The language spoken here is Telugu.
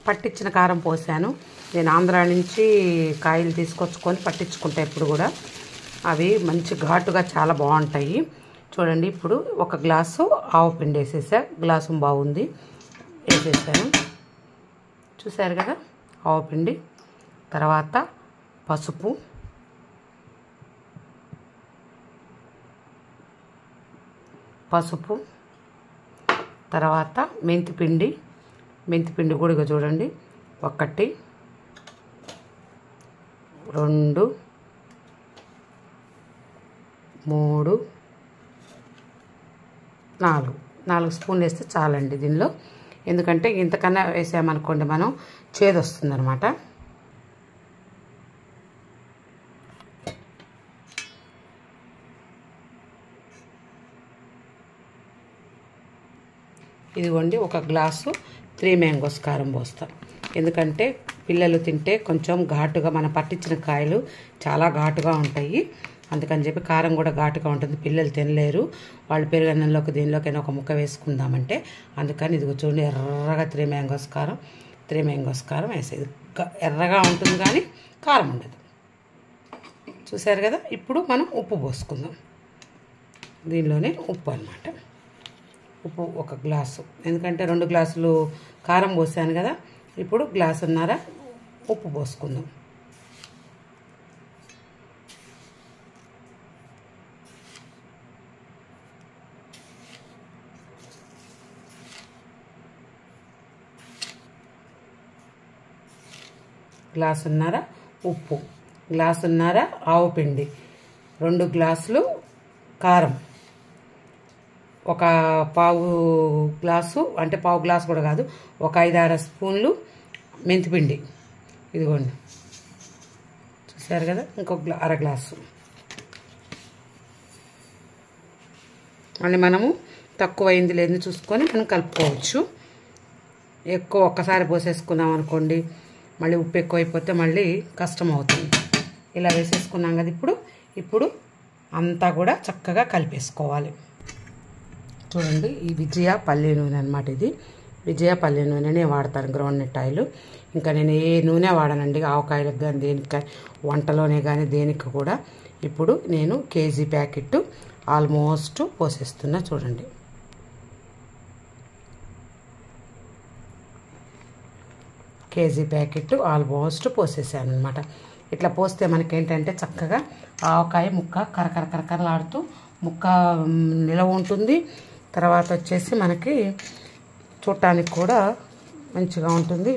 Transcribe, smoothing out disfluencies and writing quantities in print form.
పట్టించిన కారం పోసాను. నేను ఆంధ్రా నుంచి కాయలు తీసుకొచ్చుకొని పట్టించుకుంటా ఎప్పుడు కూడా. అవి మంచి ఘాటుగా చాలా బాగుంటాయి. చూడండి, ఇప్పుడు ఒక గ్లాసు ఆవు పిండి వేసేసా. గ్లాసు బాగుంది, వేసేసాను. చూసారు కదా, ఆవు పిండి. తర్వాత పసుపు, తర్వాత మెంతిపిండి. మెంతిపిండి కూడా ఇక చూడండి, 1 2 3 4 స్పూన్లు వేస్తే చాలండి దీనిలో. ఎందుకంటే ఇంతకన్నా వేసామనుకోండి మనం చేదు వస్తుందన్నమాట. ఇదిగోండి, 1 గ్లాసు 3 మ్యాంగోస్ కారం పోస్తాం. ఎందుకంటే పిల్లలు తింటే కొంచెం ఘాటుగా, మనం పట్టించిన కాయలు చాలా ఘాటుగా ఉంటాయి. అందుకని చెప్పి కారం కూడా ఘాటుగా ఉంటుంది, పిల్లలు తినలేరు. వాళ్ళు పెరుగన్నంలోకి దీనిలోకైనా ఒక ముక్క వేసుకుందామంటే అందుకని ఇదిగో చూడండి, ఎర్రగా 3 మ్యాంగోస్ కారం వేసేది. ఎర్రగా ఉంటుంది కానీ కారం ఉండదు. చూసారు కదా. ఇప్పుడు మనం ఉప్పు పోసుకుందాం. దీనిలోనే ఉప్పు అన్నమాట. ఉప్పు 1 గ్లాసు, ఎందుకంటే 2 గ్లాసులు కారం పోసాను కదా. ఇప్పుడు 1.5 గ్లాసున్నర ఉప్పు పోసుకుందాం. గ్లాసున్నర ఉప్పు, గ్లాసున్నర ఆవు పిండి, 2 గ్లాసులు కారం, 1/4 గ్లాసు, అంటే 1/4 గ్లాసు కూడా కాదు, 5-6 స్పూన్లు మెంతిపిండి. ఇదిగోండి, చూసారు కదా. ఇంకొక 1/2 గ్లాసు. మళ్ళీ మనము తక్కువైంది లేదని చూసుకొని మనం కలుపుకోవచ్చు. ఎక్కువ ఒక్కసారి పోసేసుకున్నాం అనుకోండి, మళ్ళీ ఉప్పు ఎక్కువైపోతే మళ్ళీ కష్టం అవుతుంది. ఇలా వేసేసుకున్నాం కదా. ఇప్పుడు అంతా కూడా చక్కగా కలిపేసుకోవాలి. చూడండి, ఈ విజయ పల్లి నూనె అనమాట. ఇది విజయ పల్లి నూనెనే వాడతాను, గ్రౌండ్నట్ ఆయిల్. ఇంకా నేను ఏ నూనె వాడనండి, ఆవకాయలకు కానీ దేనికి, వంటలోనే కానీ దేనికి కూడా. ఇప్పుడు నేను కేజీ ప్యాకెట్ ఆల్మోస్ట్ పోసేస్తున్నా. చూడండి, కేజీ ప్యాకెట్ ఆల్మోస్ట్ పోసేసాను అనమాట. ఇట్లా పోస్తే మనకేంటంటే చక్కగా ఆవకాయ ముక్క కరకరలాడుతూ ముక్క నిలవ ఉంటుంది. తర్వాత వచ్చేసి మనకి చూడటానికి కూడా మంచిగా ఉంటుంది.